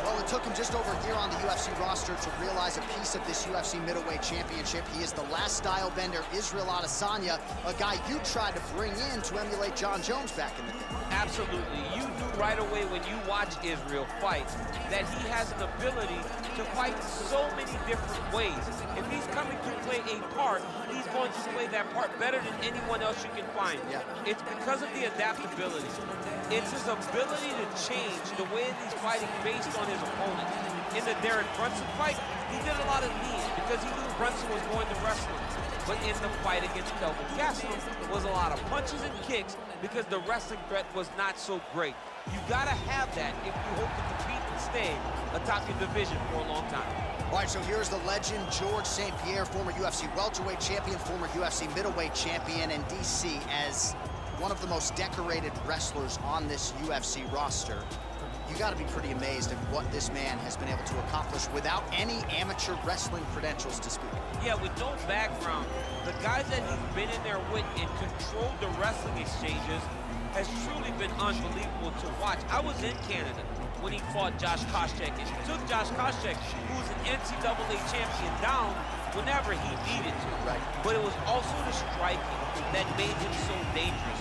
Well, it took him just over a year on the UFC roster to realize a piece of this UFC middleweight championship. He is the last style bender, Israel Adesanya, a guy you tried to bring in to emulate John Jones back in the day. Absolutely. You knew right away when you watch Israel fight that he has an ability to fight so many different ways. If he's coming to play a part, he's going to play that part better than anyone else you can find. Yeah. It's because of the adaptability. It's his ability to change the way that he's fighting based on his opponent. In the Derek Brunson fight, he did a lot of knees because he knew Brunson was going to wrestling. But in the fight against Kelvin Gastelum was a lot of punches and kicks because the wrestling threat was not so great. You gotta have that if you hope to compete and stay atop your division for a long time. All right, so here's the legend, George St. Pierre, former UFC welterweight champion, former UFC middleweight champion, and DC as one of the most decorated wrestlers on this UFC roster. You got to be pretty amazed at what this man has been able to accomplish without any amateur wrestling credentials to speak. Yeah, with no background, the guys that he's been in there with and controlled the wrestling exchanges has truly been unbelievable to watch. I was in Canada when he fought Josh Koscheck, and he took Josh Koscheck, who was an NCAA champion, down whenever he needed to. Right. But it was also the striking that made him so dangerous.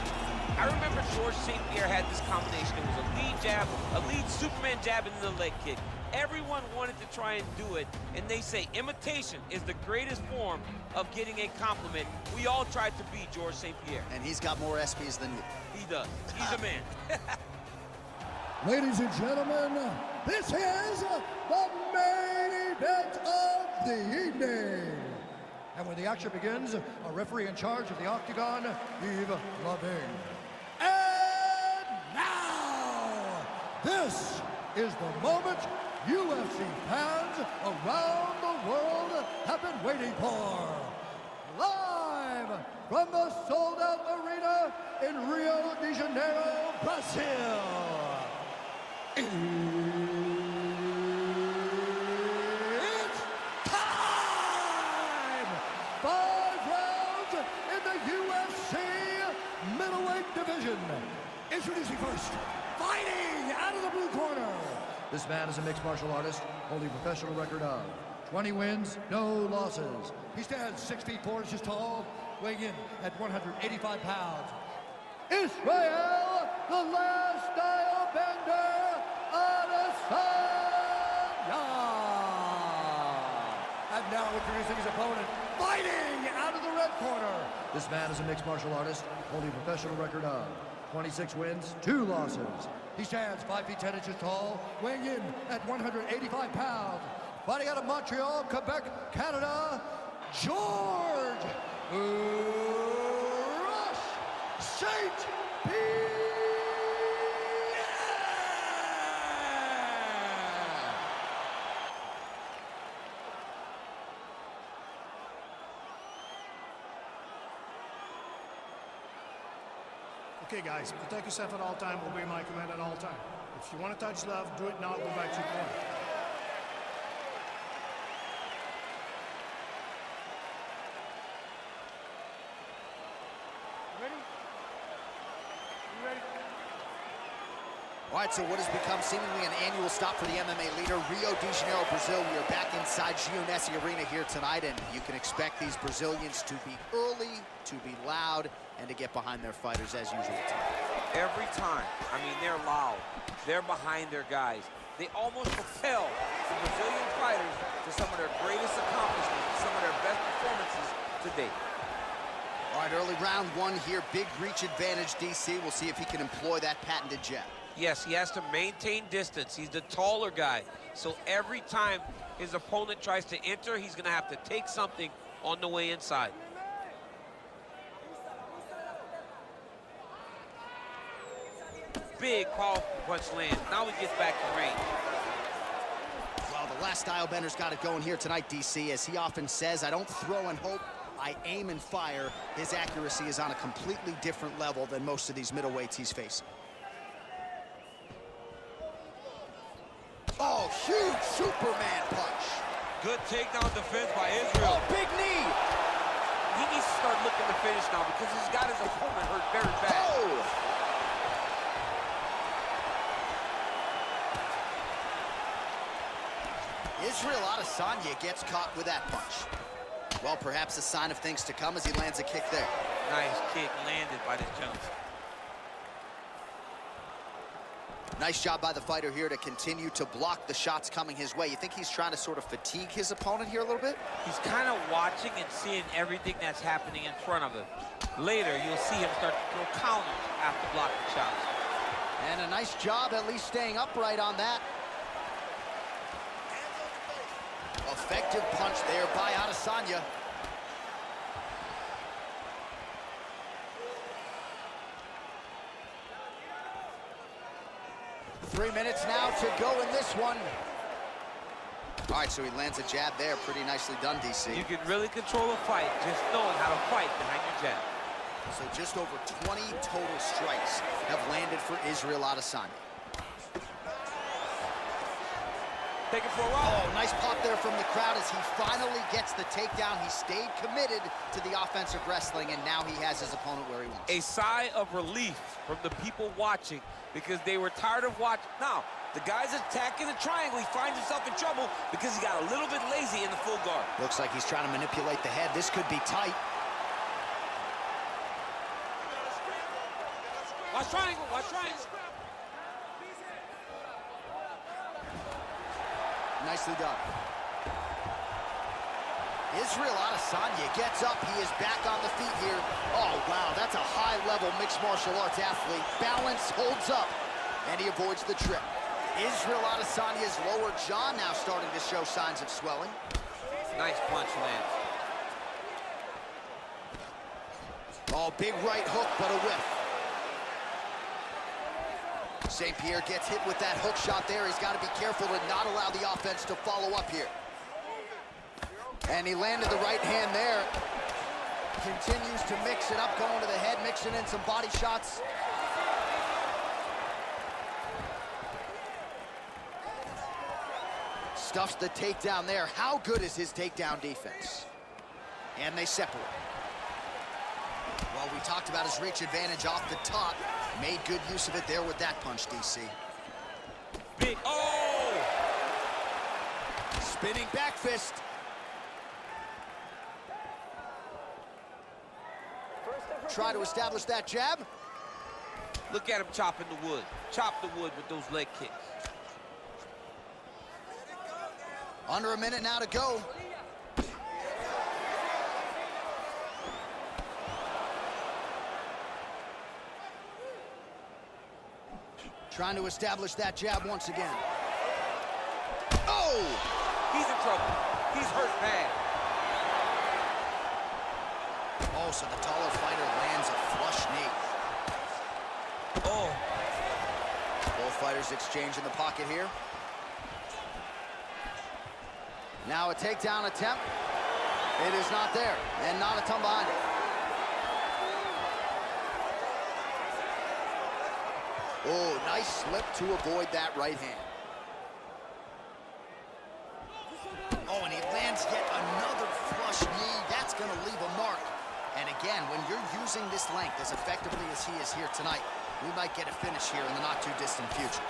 I remember George St. Pierre had this combination. It was a lead jab, a lead Superman jab, and then a leg kick. Everyone wanted to try and do it, and they say imitation is the greatest form of getting a compliment. We all tried to be George St. Pierre. And he's got more SPs than you. He does. He's a man. Ladies and gentlemen, this is the main event of the evening. And when the action begins, a referee in charge of the Octagon, Yves Lavigne. And now, this is the moment UFC fans around the world have been waiting for. Live from the sold-out arena in Rio de Janeiro, Brazil. It's time! 5 rounds in the UFC middleweight division. Introducing first, fighting out of the blue corner. This man is a mixed martial artist, holding a professional record of 20 wins, no losses. He stands 6 feet 4 inches tall, weighing in at 185 pounds. Israel, the last style bender, Adesanya. And now introducing his opponent, fighting out of the red corner. This man is a mixed martial artist, holding a professional record of 26 wins, 2 losses. He stands 5 feet 10 inches tall, weighing in at 185 pounds. Fighting out of Montreal, Quebec, Canada, George Rush St. Pierre. Okay, guys, protect yourself at all time, obey my command at all time. If you want to touch love, do it now, go back to your corner. Ready? You ready? All right, so what has become seemingly an annual stop for the MMA leader, Rio de Janeiro, Brazil. We are back inside Gionesi Arena here tonight, and you can expect these Brazilians to be early, to be loud, and to get behind their fighters as usual. Every time. I mean, they're loud. They're behind their guys. They almost propel the Brazilian fighters to some of their greatest accomplishments, some of their best performances to date. All right, early round 1 here, big reach advantage, DC. We'll see if he can employ that patented jab. Yes, he has to maintain distance. He's the taller guy. So every time his opponent tries to enter, he's going to have to take something on the way inside. Big, powerful punch lands. Now he gets back to range. Well, the last style bender's got it going here tonight, DC. As he often says, I don't throw and hope, I aim and fire. His accuracy is on a completely different level than most of these middleweights he's facing. Oh, huge Superman punch. Good takedown defense by Israel. Oh, big knee. He needs to start looking to finish now because he's got his opponent hurt very bad. Oh! Israel Adesanya gets caught with that punch. Well, perhaps a sign of things to come as he lands a kick there. Nice kick landed by this gentleman. Nice job by the fighter here to continue to block the shots coming his way. You think he's trying to sort of fatigue his opponent here a little bit? He's kind of watching and seeing everything that's happening in front of him. Later, you'll see him start to throw counters after blocking shots. And a nice job at least staying upright on that. Effective punch there by Adesanya. Three minutes now to go in this one. All right, so he lands a jab there. Pretty nicely done, DC. You can really control a fight just knowing how to fight behind your jab. So just over 20 total strikes have landed for Israel Adesanya. Take it for a ride. Oh, nice pop there from the crowd as he finally gets the takedown. He stayed committed to the offensive wrestling, and now he has his opponent where he wants. A sigh of relief from the people watching because they were tired of watching. Now, the guy's attacking the triangle. He finds himself in trouble because he got a little bit lazy in the full guard. Looks like he's trying to manipulate the head. This could be tight. Watch triangle, watch triangle. Nicely done. Israel Adesanya gets up. He is back on the feet here. Oh, wow, that's a high-level mixed martial arts athlete. Balance holds up, and he avoids the trip. Israel Adesanya's lower jaw now starting to show signs of swelling. Nice punch lands. Oh, big right hook, but a whiff. St. Pierre gets hit with that hook shot there. He's got to be careful to not allow the offense to follow up here. And he landed the right hand there. Continues to mix it up, going to the head, mixing in some body shots. Stuffs the takedown there. How good is his takedown defense? And they separate. Well, we talked about his reach advantage off the top. Made good use of it there with that punch, DC. Big, oh! Spinning back fist. Try to establish that jab. Look at him chopping the wood. Chop the wood with those leg kicks. Under a minute now to go. Trying to establish that jab once again. Oh! He's in trouble. He's hurt bad. Oh, so the taller fighter lands a flush knee. Oh. Both fighters exchange in the pocket here. Now a takedown attempt. It is not there, and not a ton behind it. Oh, nice slip to avoid that right hand. Oh, and he lands yet another flush knee. That's going to leave a mark. And again, when you're using this length as effectively as he is here tonight, we might get a finish here in the not-too-distant future.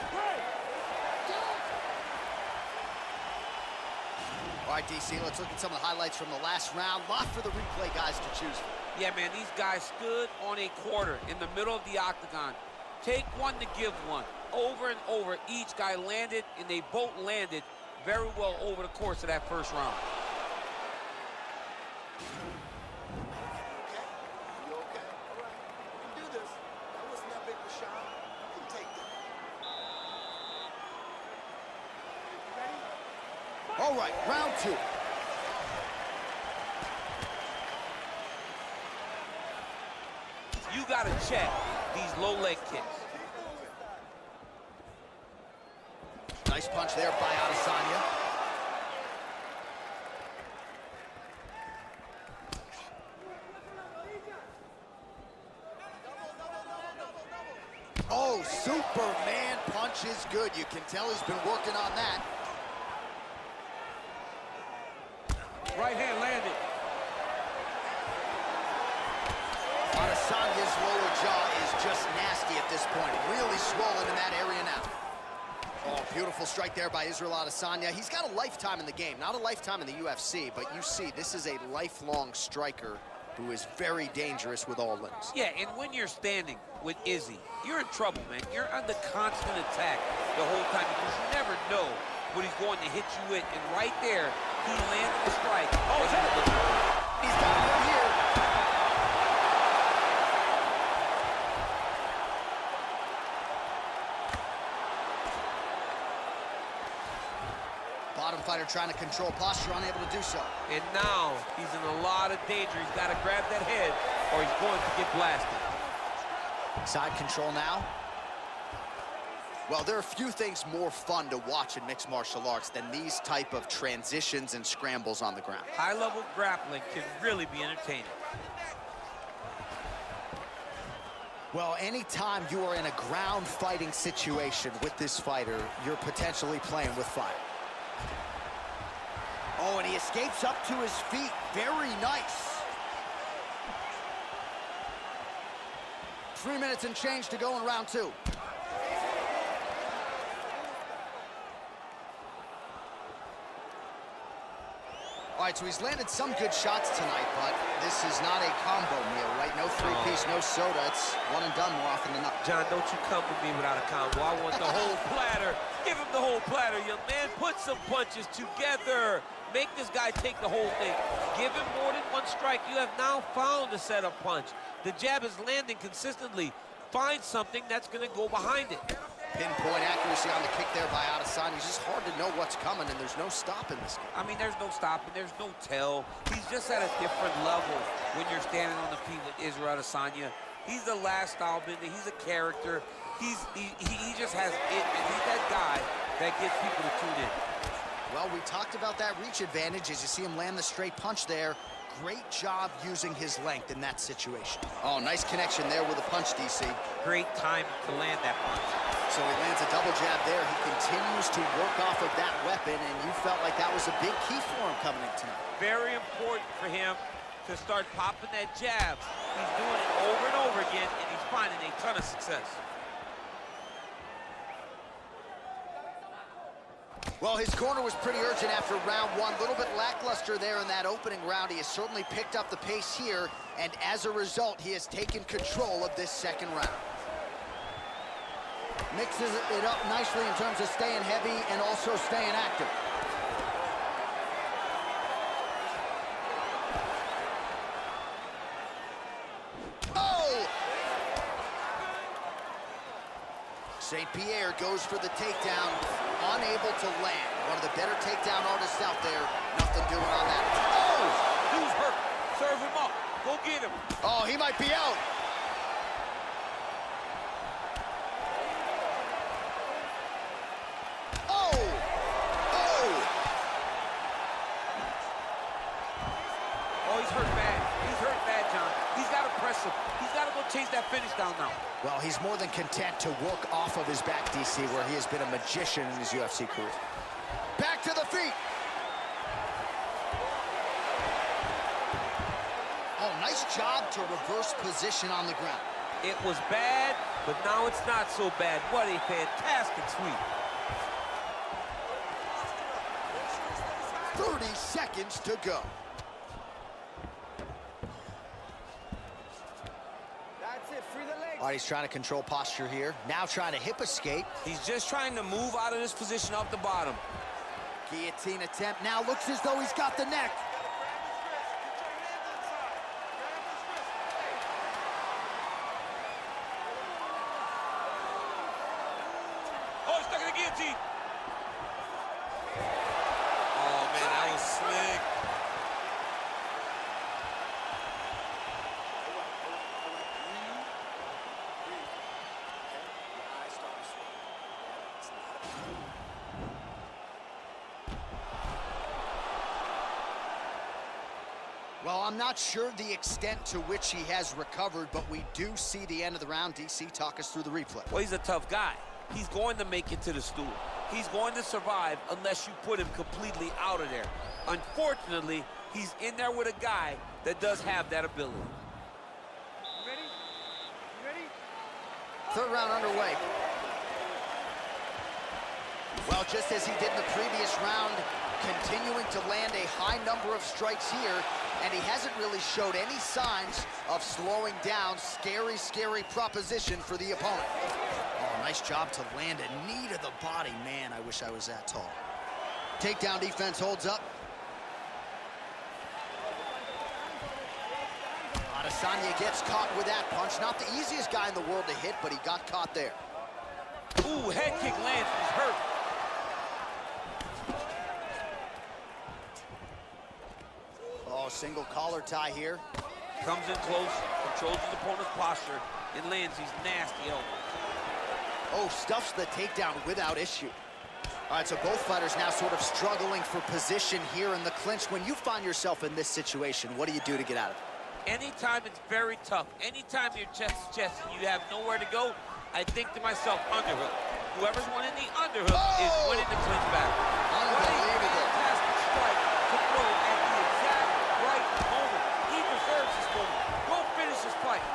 All right, DC, let's look at some of the highlights from the last round. Lot for the replay guys to choose from. Yeah, man, these guys stood on a quarter in the middle of the octagon. Take one to give one. Over and over, each guy landed, and they both landed very well over the course of that first round. You okay? All right. You can do this. That wasn't that big of a shot. You can take that. All right, round two. You got to check these low leg kicks. Nice punch there by Adesanya. Oh, Superman punch is good. You can tell he's been working on that. Right hand landed. Adesanya's lower jaw is just nasty at this point. Really swollen in that area now. Oh, beautiful strike there by Israel Adesanya. He's got a lifetime in the game, not a lifetime in the UFC, but you see, this is a lifelong striker who is very dangerous with all limbs. Yeah, and when you're standing with Izzy, you're in trouble, man. You're under constant attack the whole time because you never know what he's going to hit you with. And right there, he lands the strike. Oh, he's got him right here. Bottom fighter trying to control posture, unable to do so. And now he's in a lot of danger. He's got to grab that head or he's going to get blasted. Side control now. Well, there are few things more fun to watch in mixed martial arts than these type of transitions and scrambles on the ground. High-level grappling can really be entertaining. Well, anytime you are in a ground fighting situation with this fighter, you're potentially playing with fire. Oh, and he escapes up to his feet. Very nice. 3 minutes and change to go in round 2. All right, so he's landed some good shots tonight, but this is not a combo meal, right? No three-piece, no soda. It's one and done more often than not. John, don't you come with me without a combo. I want the whole platter. Give him the whole platter, young man. Put some punches together. Make this guy take the whole thing. Give him more than one strike. You have now found a setup punch. The jab is landing consistently. Find something that's going to go behind it. Pinpoint accuracy on the kick there by Adesanya. It's just hard to know what's coming, and there's no stopping this guy. I mean, there's no stopping. There's no tell. He's just at a different level when you're standing on the feet with Israel Adesanya. He's the last style bender. He's a character. He just has it, and he's that guy that gets people to tune in. Well, we talked about that reach advantage as you see him land the straight punch there. Great job using his length in that situation. Oh, nice connection there with a punch, DC. Great time to land that punch. So he lands a double jab there. He continues to work off of that weapon, and you felt like that was a big key for him coming in tonight. Very important for him to start popping that jab. He's doing it over and over again, and he's finding a ton of success. Well, his corner was pretty urgent after round 1. A little bit lackluster there in that opening round. He has certainly picked up the pace here, and as a result, he has taken control of this second round. Mixes it up nicely in terms of staying heavy and also staying active. Oh! St. Pierre goes for the takedown, unable to land. One of the better takedown artists out there. Nothing doing on that. Oh! Who's hurt? Serve him up. Go get him. Oh, he might be out. He's got to go chase that finish down now. Well, he's more than content to work off of his back, DC, where he has been a magician in his UFC career. Back to the feet. Oh, nice job to reverse position on the ground. It was bad, but now it's not so bad. What a fantastic sweep. 30 seconds to go. All right, he's trying to control posture here. Now trying to hip escape. He's just trying to move out of this position off the bottom. Guillotine attempt. Now looks as though he's got the neck. Oh, he's stuck in the guillotine. Oh, man, that was slick. Well, I'm not sure the extent to which he has recovered, but we do see the end of the round. DC, talk us through the replay. Well, he's a tough guy. He's going to make it to the stool. He's going to survive unless you put him completely out of there. Unfortunately, he's in there with a guy that does have that ability. Ready? Third round underway. Well, just as he did in the previous round, continuing to land a high number of strikes here, and he hasn't really showed any signs of slowing down. Scary, scary proposition for the opponent. Oh, nice job to land a knee to the body. Man, I wish I was that tall. Takedown defense holds up. Adesanya gets caught with that punch. Not the easiest guy in the world to hit, but he got caught there. Ooh, head kick lands. He's hurt. Oh, single collar tie here. Comes in close, controls his opponent's posture, and lands these nasty elbows. Oh, stuffs the takedown without issue. All right, so both fighters now sort of struggling for position here in the clinch. When you find yourself in this situation, what do you do to get out of it? Anytime it's very tough, anytime your chest is chest and you have nowhere to go, I think to myself, underhook. Whoever's winning the underhook is winning the clinch battle. Unbelievable. Fantastic strike to throw at the exact right moment. He deserves this moment. Go finish this fight.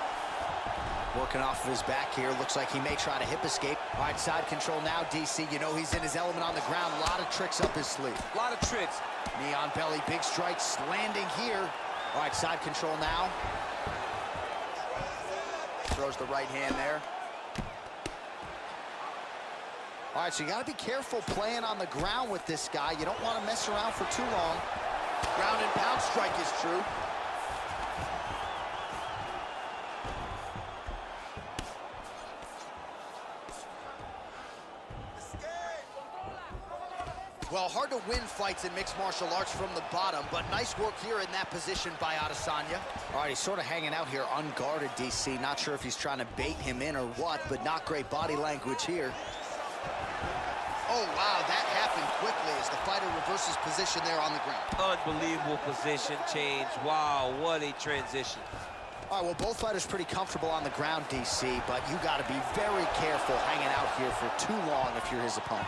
Working off of his back here. Looks like he may try to hip escape. All right, side control now, DC. You know he's in his element on the ground. A lot of tricks up his sleeve. A lot of tricks. Knee on belly, big strikes landing here. All right, side control now. Throws the right hand there. All right, so you got to be careful playing on the ground with this guy. You don't want to mess around for too long. Ground and pound strike is true. Well, hard to win fights in mixed martial arts from the bottom, but nice work here in that position by Adesanya. All right, he's sort of hanging out here unguarded, DC. Not sure if he's trying to bait him in or what, but not great body language here. Oh, wow, that happened quickly as the fighter reverses position there on the ground. Unbelievable position change. Wow, what a transition. All right, well, both fighters pretty comfortable on the ground, DC, but you got to be very careful hanging out here for too long if you're his opponent.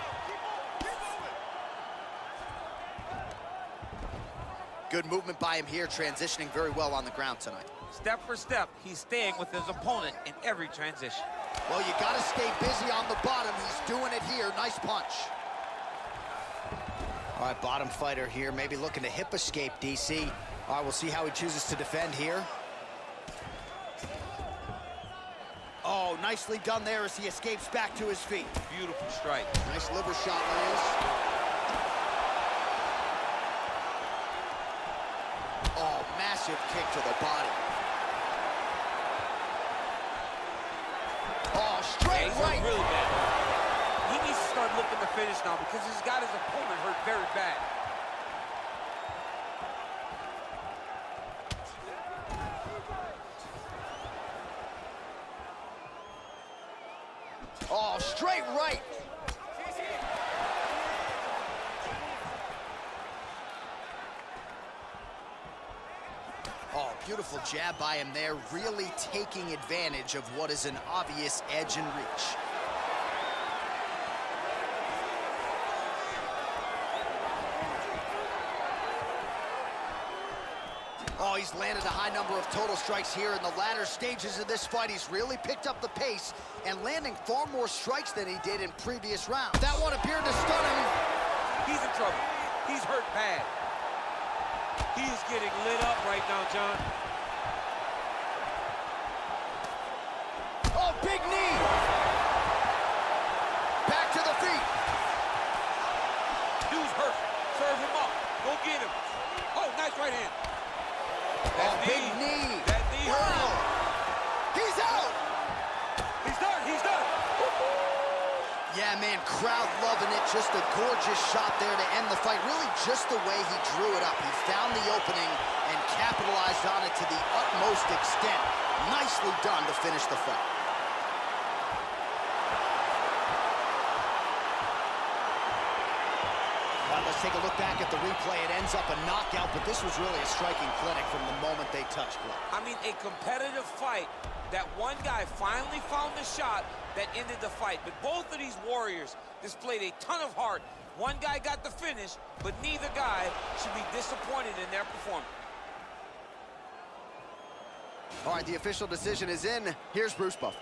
Good movement by him here, transitioning very well on the ground tonight. Step for step, he's staying with his opponent in every transition. Well, you got to stay busy on the bottom. He's doing it here. Nice punch. All right, bottom fighter here, maybe looking to hip escape, DC. All right, we'll see how he chooses to defend here. Oh, nicely done there as he escapes back to his feet. Beautiful strike. Nice liver shot lands. Oh, massive kick to the body. Oh, straight right. Really bad. He needs to start looking to finish now because he's got his opponent hurt very bad. Oh, straight right. Oh, beautiful jab by him there, really taking advantage of what is an obvious edge and reach. Oh, he's landed a high number of total strikes here in the latter stages of this fight. He's really picked up the pace and landing far more strikes than he did in previous rounds. That one appeared to stun him. He's in trouble. He's hurt bad. He's getting lit up right now, John. Oh, big knee. Back to the feet. Dude's hurt. Serve him up. Go get him. Oh, nice right hand. Oh, big knee. That knee hurt him. He's out. He's done. He's done. Yeah, man, crowd loving it. Just a gorgeous shot there to end the fight. Really just the way he drew it up. He found the opening and capitalized on it to the utmost extent. Nicely done to finish the fight. Well, let's take a look back at the replay. It ends up a knockout, but this was really a striking clinic from the moment they touched blood. I mean, a competitive fight that one guy finally found the shot that ended the fight. But both of these warriors displayed a ton of heart. One guy got the finish, but neither guy should be disappointed in their performance. All right, the official decision is in. Here's Bruce Buffer.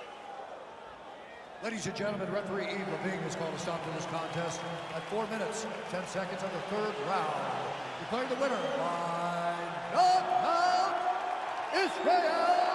Ladies and gentlemen, referee Yves Levine has called a stop to this contest at 4 minutes, 10 seconds of the third round. Declaring the winner by knockout, Israel